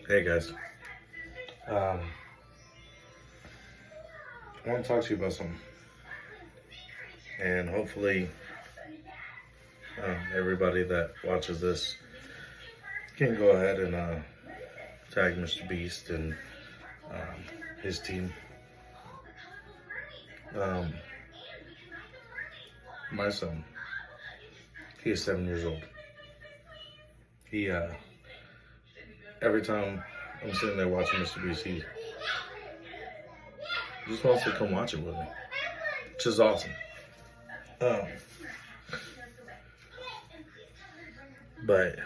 Hey guys, I want to talk to you about something, and hopefully, everybody that watches this can go ahead and tag Mr. Beast and his team. Um, my son, he is 7 years old. He every time I'm sitting there watching Mr. Beast, he just wants to come watch it with me, which is awesome. But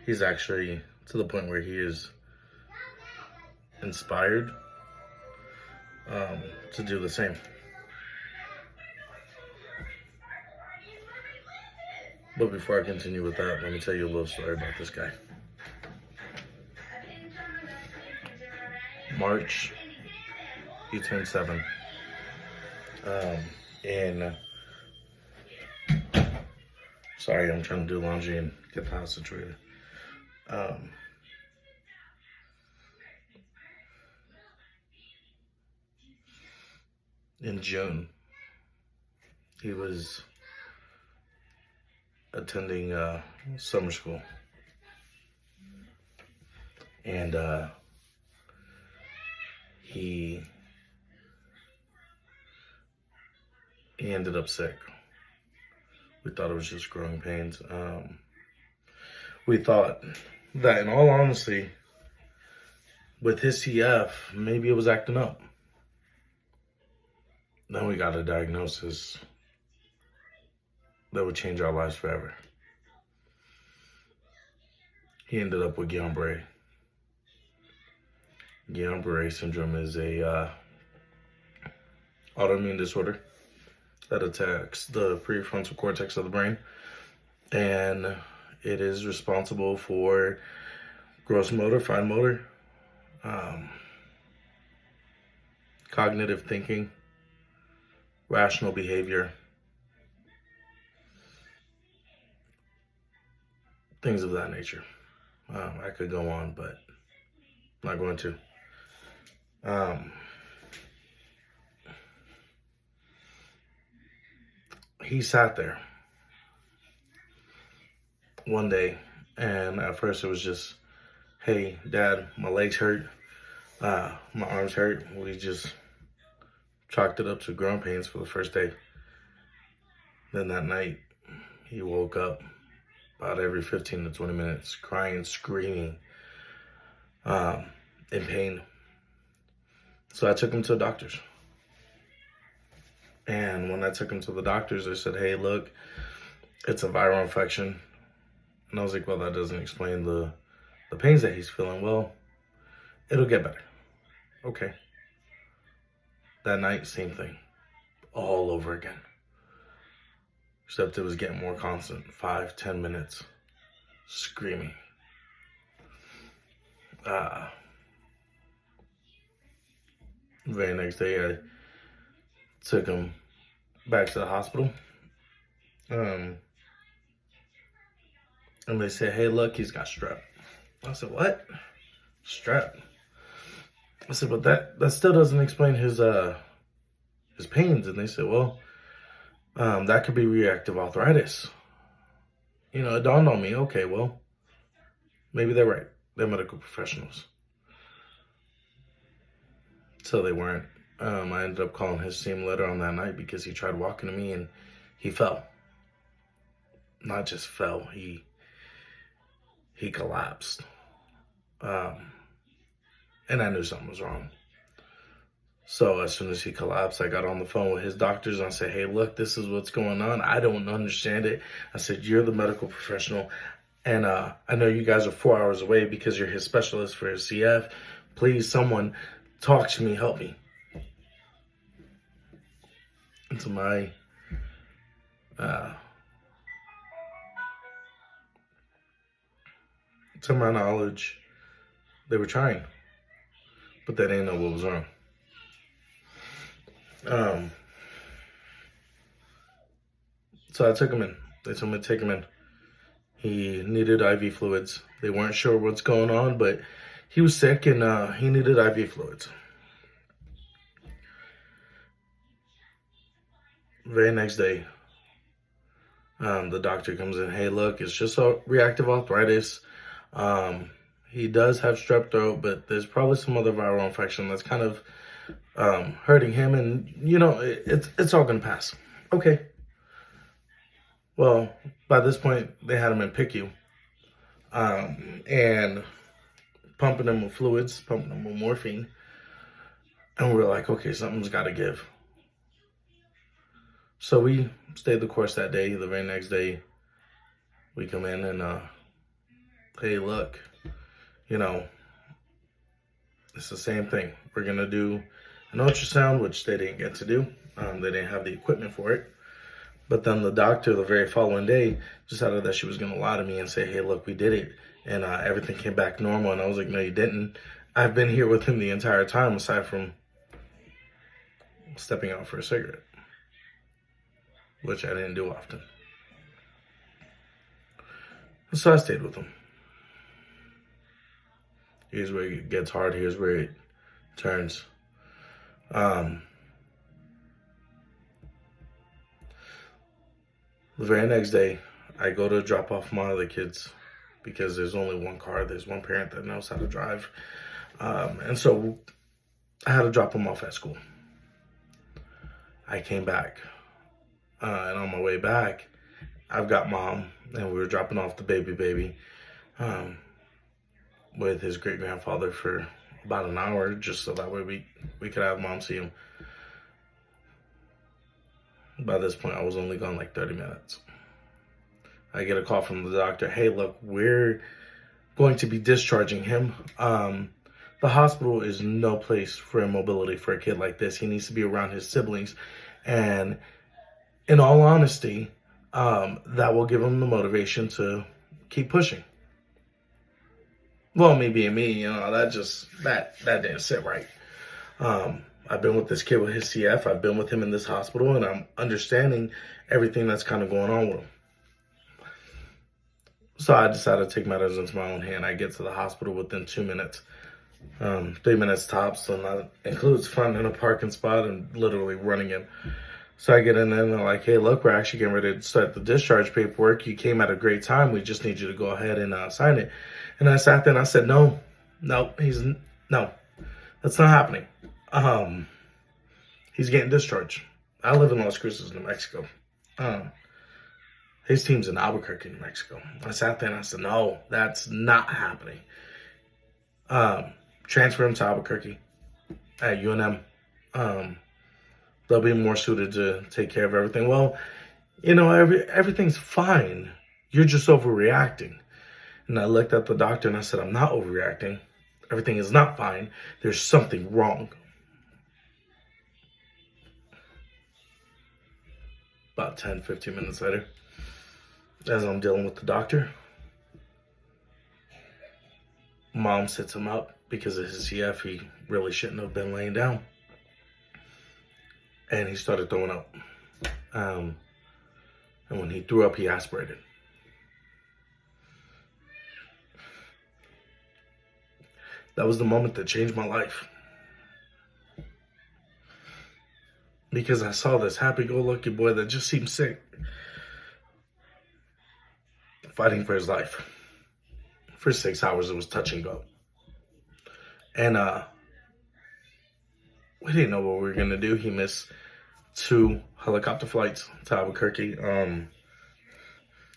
he's actually to the point where he is inspired to do the same. But before I continue with that, let me tell you a little story about this guy. March, he turned 7. And sorry, I'm trying to do laundry and get the house situated. In June, he was attending summer school, and he ended up sick. We thought it was just growing pains. We thought that, in all honesty, with his CF, maybe it was acting up. Then we got a diagnosis that would change our lives forever. He ended up with Barre. Barre syndrome is a autoimmune disorder that attacks the prefrontal cortex of the brain, and it is responsible for gross motor, fine motor, cognitive thinking, rational behavior, things of that nature. I could go on, but I'm not going to. He sat there one day, and at first it was just, hey, Dad, my legs hurt, my arms hurt. We just chalked it up to growing pains for the first day. Then that night, he woke up about every 15 to 20 minutes, crying, screaming, in pain. So I took him to the doctors. And when I took him to the doctors, they said, hey, look, it's a viral infection. And I was like, well, that doesn't explain the pains that he's feeling. Well, it'll get better. Okay. That night, same thing. All over again. Except it was getting more constant. 5-10 minutes. Screaming. Very next day, I took him back to the hospital. And they said, hey, look, he's got strep. I said, what? Strep? I said, but that still doesn't explain his pains. And they said, well, that could be reactive arthritis. You know, it dawned on me, okay, well, maybe they're right. They're medical professionals. So they weren't. I ended up calling his team later on that night because he tried walking to me and he fell. Not just fell, he collapsed. And I knew something was wrong. So as soon as he collapsed, I got on the phone with his doctors and I said, hey, look, this is what's going on. I don't understand it. I said, you're the medical professional. And I know you guys are 4 hours away because you're his specialist for his CF. Please, someone talk to me, help me. And to my knowledge, they were trying, but they didn't know what was wrong. So I took him in. They told me to take him in. He needed IV fluids. They weren't sure what's going on, but he was sick and he needed IV fluids. Very next day, the doctor comes in. Hey, look, it's just a reactive arthritis. He does have strep throat, but there's probably some other viral infection that's kind of hurting him, and it's all gonna pass. Okay. Well, by this point, they had him in PICU, and pumping him with fluids, pumping him with morphine, and we're like, okay, something's got to give. So we stayed the course that day. The very next day, we come in and, hey, look, it's the same thing. We're going to do an ultrasound, which they didn't get to do. They didn't have the equipment for it. But then the doctor, the very following day, decided that she was going to lie to me and say, hey, look, we did it. And everything came back normal. And I was like, no, you didn't. I've been here with him the entire time, aside from stepping out for a cigarette, which I didn't do often. So I stayed with him. Here's where it gets hard. Here's where it turns. The very next day, I go to drop off my other kids because there's only one car. There's one parent that knows how to drive. And so I had to drop them off at school. I came back. And on my way back, I've got mom, and we were dropping off the baby with his great-grandfather for about an hour, just so that way we could have mom see him. By this point, I was only gone like 30 minutes. I get a call from the doctor. Hey, look, we're going to be discharging him. The hospital is no place for immobility for a kid like this. He needs to be around his siblings. And in all honesty, that will give him the motivation to keep pushing. Well, me being me, that didn't sit right. I've been with this kid with his CF. I've been with him in this hospital, and I'm understanding everything that's kind of going on with him. So I decided to take matters into my own hand. I get to the hospital within 2 minutes, 3 minutes tops, and that includes finding a parking spot and literally running in. So I get in there and they're like, hey, look, we're actually getting ready to start the discharge paperwork. You came at a great time. We just need you to go ahead and sign it. And I sat there and I said, no, that's not happening. He's getting discharged. I live in Las Cruces, New Mexico. His team's in Albuquerque, New Mexico. I sat there and I said, no, that's not happening. Transfer him to Albuquerque at UNM. They'll be more suited to take care of everything. Well, everything's fine. You're just overreacting. And I looked at the doctor and I said, I'm not overreacting. Everything is not fine. There's something wrong. About 10, 15 minutes later, as I'm dealing with the doctor, mom sits him up because of his CF. He really shouldn't have been laying down. And he started throwing up. And when he threw up, he aspirated. That was the moment that changed my life. Because I saw this happy-go-lucky boy that just seemed sick, fighting for his life. For 6 hours, it was touch and go. And we didn't know what we were going to do. He missed 2 helicopter flights to Albuquerque.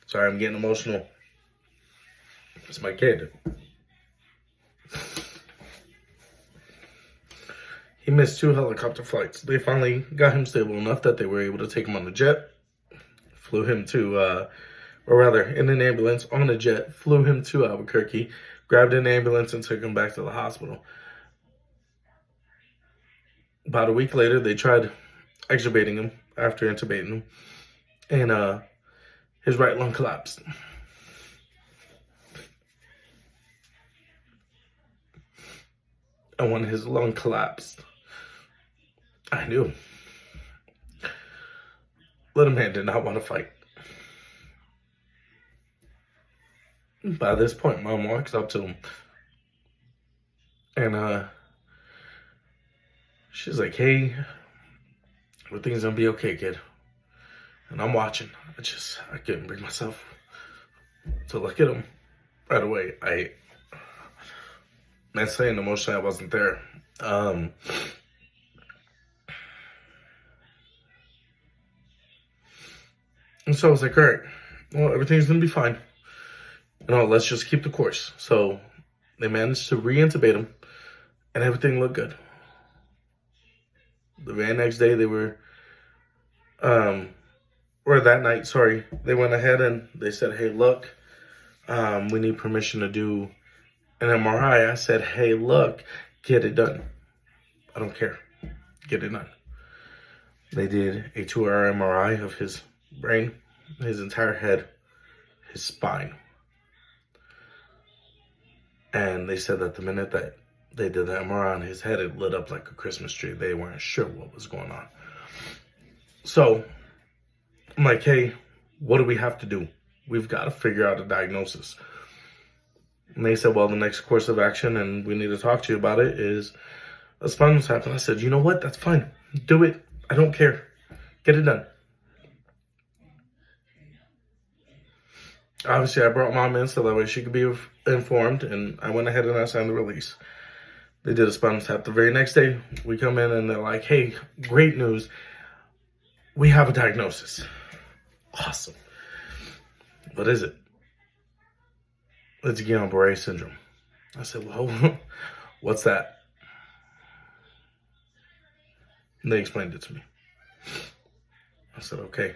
Sorry, I'm getting emotional. It's my kid. He missed 2 helicopter flights. They finally got him stable enough that they were able to take him on a jet. Flew him to, in an ambulance on a jet. Flew him to Albuquerque. Grabbed an ambulance and took him back to the hospital. About a week later, they tried extubating him after intubating him. And his right lung collapsed. And when his lung collapsed, I knew. Little man did not want to fight. By this point, Mom walks up to him, and she's like, "Hey, everything's gonna be okay, kid." And I'm watching. I couldn't bring myself to look at him right away. Mentally and emotionally, I wasn't there. And so I was like, all right, well, everything's gonna be fine. Let's just keep the course. So they managed to re-intubate him, and everything looked good. The very next day, or that night, sorry, they went ahead and they said, hey, look, we need permission to do an MRI. I said, hey, look, get it done. I don't care. Get it done. They did a 2-hour MRI of his brain, his entire head, his spine. And they said that the minute that they did the MRI on his head, it lit up like a Christmas tree. They weren't sure what was going on. So I'm like, hey, what do we have to do? We've got to figure out a diagnosis. And they said, well, the next course of action, and we need to talk to you about it, is a spinal tap. And I said, you know what? That's fine. Do it. I don't care. Get it done. Obviously, I brought Mom in so that way she could be informed, and I went ahead and I signed the release. They did a spinal tap. The very next day, we come in and they're like, hey, great news. We have a diagnosis. Awesome. What is it? It's Guinean Barre syndrome. I said, well, what's that? And they explained it to me. I said, okay.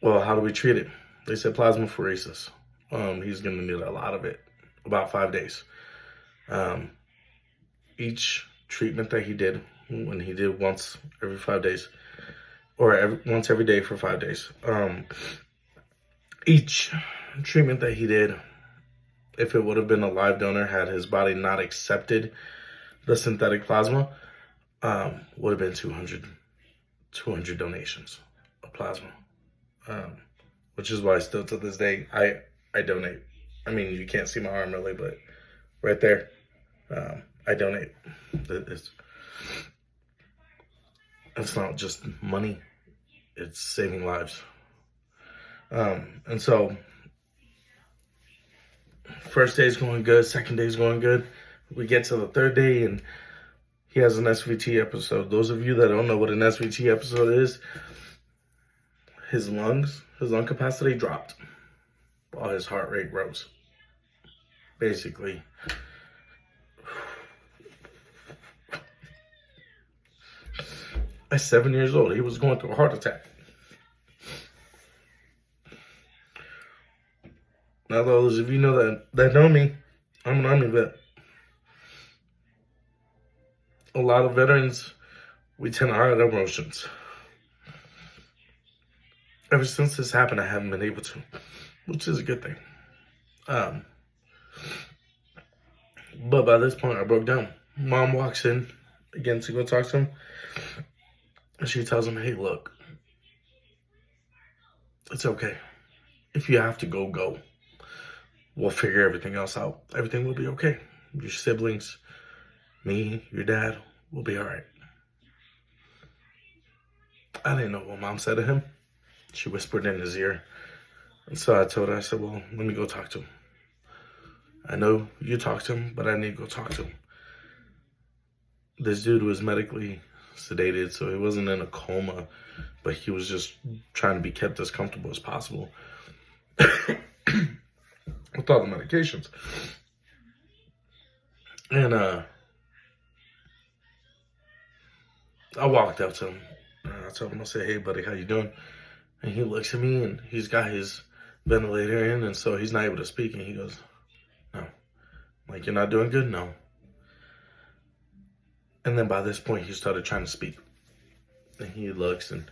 Well, how do we treat it? They said plasmapheresis. He's going to need a lot of it, about 5 days. Each treatment that he did, when he did once every 5 days, or once every day for 5 days, each treatment that he did, if it would have been a live donor, had his body not accepted the synthetic plasma, would have been 200 donations of plasma. Which is why still to this day, I donate. I mean, you can't see my arm really, but right there, I donate. It's not just money, it's saving lives. And so, first day is going good, second day is going good. We get to the third day and he has an SVT episode. Those of you that don't know what an SVT episode is, his lung capacity dropped while his heart rate rose. Basically, at 7 years old, he was going through a heart attack. Now, those of you that know me, I'm an Army vet. A lot of veterans, we tend to hide our emotions. Ever since this happened, I haven't been able to, which is a good thing. But by this point, I broke down. Mom walks in again to go talk to him. And she tells him, hey, look, it's okay. If you have to go, go. We'll figure everything else out. Everything will be okay. Your siblings, me, your dad, will be all right. I didn't know what Mom said to him. She whispered in his ear. And so I told her, I said, well, let me go talk to him. I know you talked to him, but I need to go talk to him. This dude was medically sedated, so he wasn't in a coma, but he was just trying to be kept as comfortable as possible with all the medications. And I walked up to him. I told him, I said, hey, buddy, how you doing? And he looks at me, and he's got his ventilator in, and so he's not able to speak. And he goes, no. I'm like, you're not doing good? No. And then by this point, he started trying to speak. And he looks, and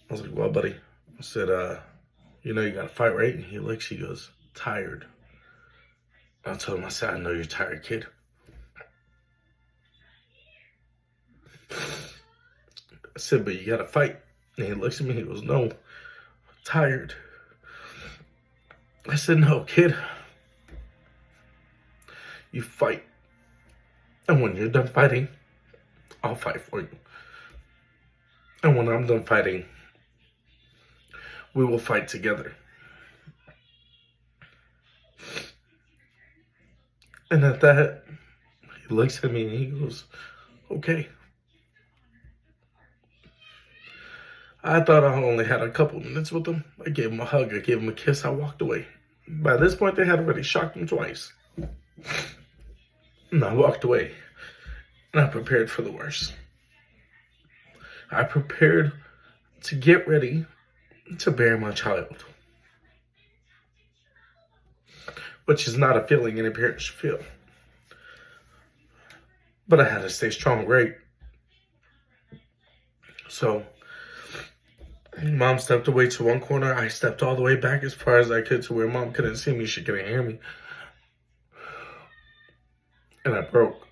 I was like, well, buddy. I said, you know you got to fight, right? And he looks, he goes, tired. I told him, I said, I know you're tired, kid. I said, but you got to fight. And he looks at me, he goes, no, tired. I said, no, kid. You fight. And when you're done fighting, I'll fight for you. And when I'm done fighting, we will fight together. And at that, he looks at me and he goes, okay. I thought I only had a couple minutes with him. I gave him a hug. I gave him a kiss. I walked away. By this point, they had already shocked him twice. And I walked away. And I prepared for the worst. I prepared to get ready to bury my child. Which is not a feeling any parent should feel. But I had to stay strong, right? So, Mom stepped away to one corner. I stepped all the way back as far as I could to where Mom couldn't see me. She couldn't hear me. And I broke.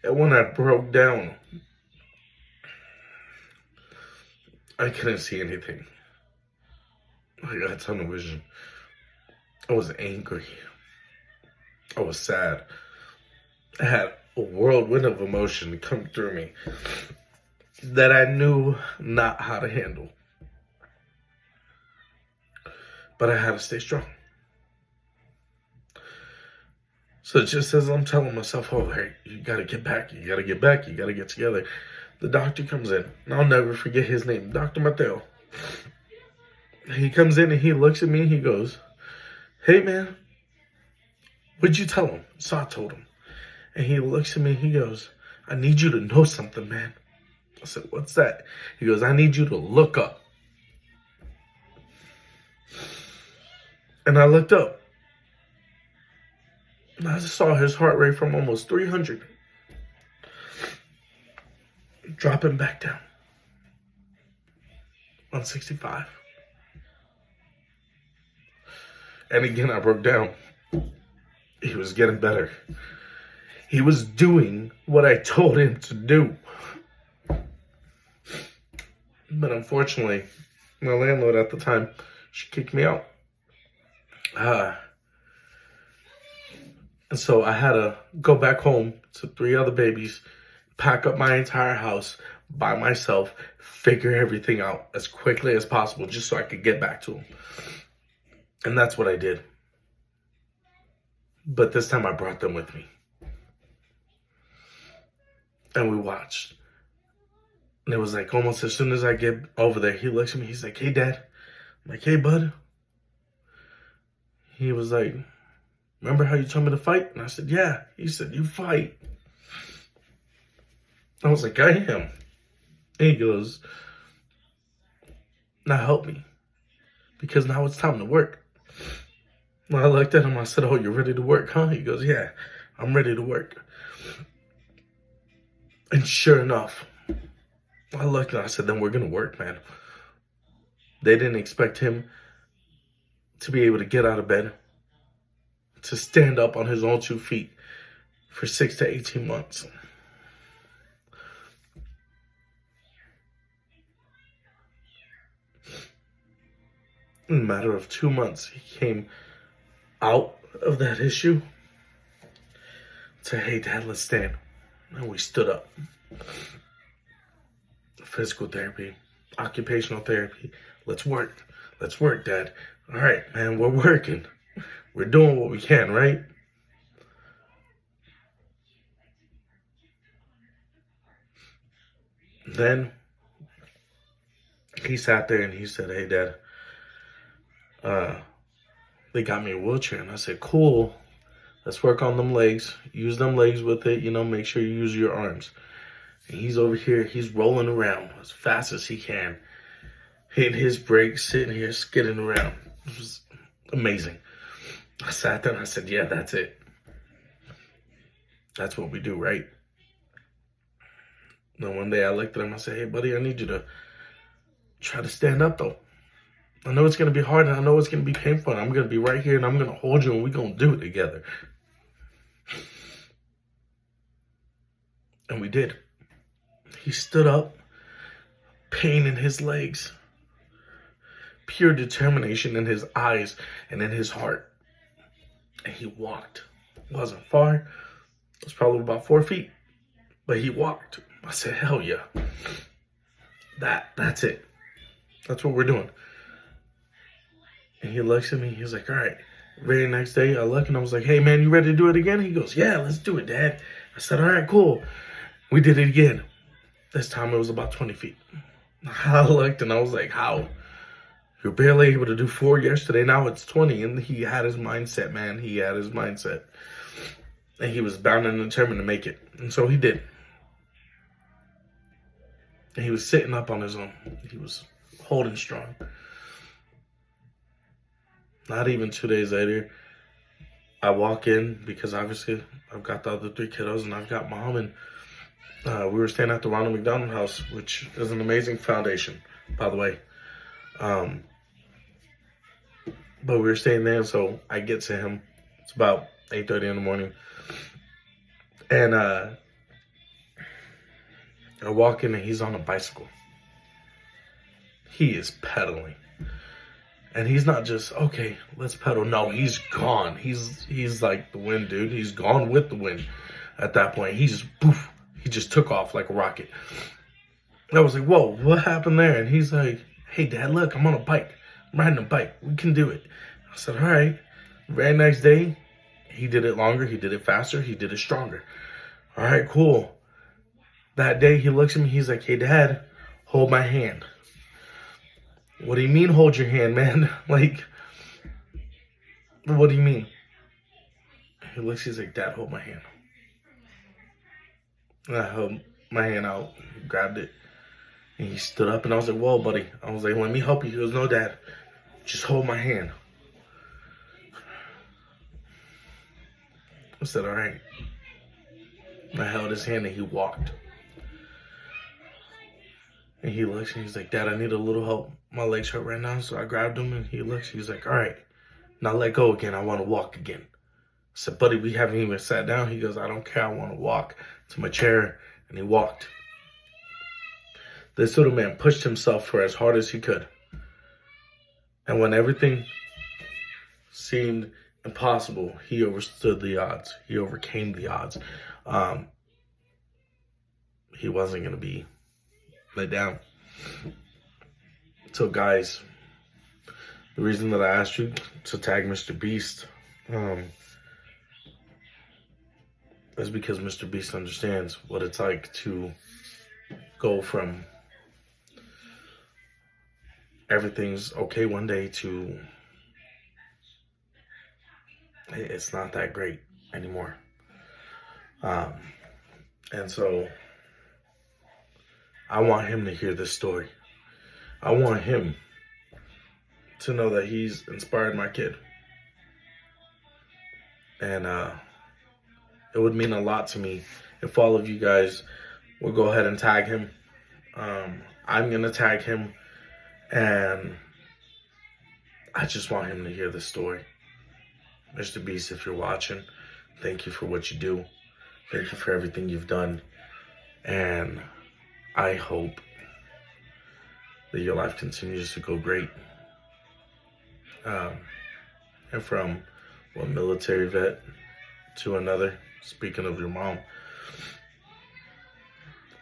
And when I broke down, I couldn't see anything. I got tunnel vision. I was angry. I was sad. I had a whirlwind of emotion come through me that I knew not how to handle. But I had to stay strong. So just as I'm telling myself, oh, hey, you gotta get back, you gotta get back, you gotta get together, the doctor comes in, and I'll never forget his name, Dr. Mateo. He comes in and he looks at me and he goes, hey, man, what'd you tell him? So I told him. And he looks at me and he goes, I need you to know something, man. I said, what's that? He goes, I need you to look up. And I looked up. And I just saw his heart rate from almost 300 dropping back down on 65. And again, I broke down. He was getting better. He was doing what I told him to do. But unfortunately, my landlord at the time, she kicked me out. And so I had to go back home to 3 other babies, pack up my entire house by myself, figure everything out as quickly as possible just so I could get back to him. And that's what I did. But this time I brought them with me. And we watched. And it was like almost as soon as I get over there, he looks at me, he's like, hey, Dad. I'm like, hey, bud. He was like, remember how you told me to fight? And I said, yeah. He said, you fight. I was like, I am. And he goes, now help me. Because now it's time to work. And I looked at him, I said, oh, you're ready to work, huh? He goes, yeah, I'm ready to work. And sure enough, I looked and I said, then we're going to work, man. They didn't expect him to be able to get out of bed, to stand up on his own 2 feet for 6 to 18 months. In a matter of 2 months, he came out of that issue. Said, hey, Dad, let's stand. And we stood up. Physical therapy, occupational therapy. Let's work. Let's work, Dad. All right, man, we're working. We're doing what we can, right? Then he sat there and he said, hey, Dad, they got me a wheelchair. And I said, cool. Let's work on them legs. Use them legs with it. You know, make sure you use your arms. And he's over here. He's rolling around as fast as he can. Hitting his brakes, sitting here, skidding around. It was amazing. I sat there and I said, yeah, that's it. That's what we do, right? Then one day I looked at him. I said, hey, buddy, I need you to try to stand up, though. I know it's going to be hard and I know it's going to be painful. And I'm going to be right here and I'm going to hold you and we're going to do it together. And we did. He stood up. pain in his legs, pure determination in his eyes and in his heart. And he walked. It wasn't far. It was probably about 4 feet. But he walked. I said, hell yeah. That's it. That's what we're doing. And he looks at me. He's like, all right. Very next day, I look and I was like, hey, man, you ready to do it again? He goes, yeah, let's do it, Dad. I said, all right, cool. We did it again. This time it was about 20 feet. I looked and I was like, how? You're barely able to do 4 yesterday. Now it's 20. And he had his mindset, man. He had his mindset. And he was bound and determined to make it. And so he did. And he was sitting up on his own. He was holding strong. Not even 2 days later, I walk in because obviously I've got the other 3 kiddos and I've got Mom. And we were staying at the Ronald McDonald House, which is an amazing foundation, by the way. But we were staying there, so I get to him. It's about 8:30 in the morning. And I walk in and he's on a bicycle. He is pedaling. And he's not just, okay, let's pedal. No, he's gone. He's like the wind, dude. He's gone with the wind at that point. He just, poof, he just took off like a rocket. I was like, whoa, what happened there? And he's like, hey, Dad, look, I'm on a bike. I'm riding a bike. We can do it. I said, all right. Very next day, he did it longer. He did it faster. He did it stronger. All right, cool. That day, he looks at me. He's like, hey, Dad, hold my hand. What do you mean hold your hand, man? Like, what do you mean? He looks, he's like, Dad, hold my hand. And I held my hand out, he grabbed it, and he stood up, and I was like, whoa, buddy. I was like, let me help you. He goes, no, Dad, just hold my hand. I said, all right. And I held his hand, and he walked. And he looks and he's like, Dad, I need a little help. My legs hurt right now. So I grabbed him and he looks. He's like, all right, now let go again. I want to walk again. I said, buddy, we haven't even sat down. He goes, I don't care. I want to walk to my chair. And he walked. This little man pushed himself for as hard as he could. And when everything seemed impossible, he overstood the odds. He overcame the odds. He wasn't going to be let down. So guys, the reason that I asked you to tag Mr. Beast is because Mr. Beast understands what it's like to go from everything's okay one day to it's not that great anymore. And so I want him to hear this story. I want him to know that he's inspired my kid. And it would mean a lot to me if all of you guys will go ahead and tag him. I'm going to tag him. And I just want him to hear this story. Mr. Beast, if you're watching, thank you for what you do. Thank you for everything you've done. And I hope that your life continues to go great. And from one military vet to another, speaking of your mom,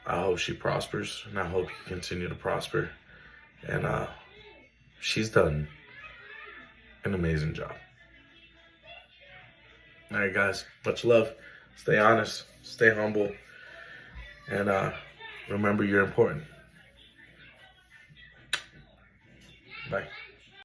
I hope she prospers, and I hope you continue to prosper. And she's done an amazing job. All right, guys, much love. Stay honest, stay humble, and remember you're important. Bye.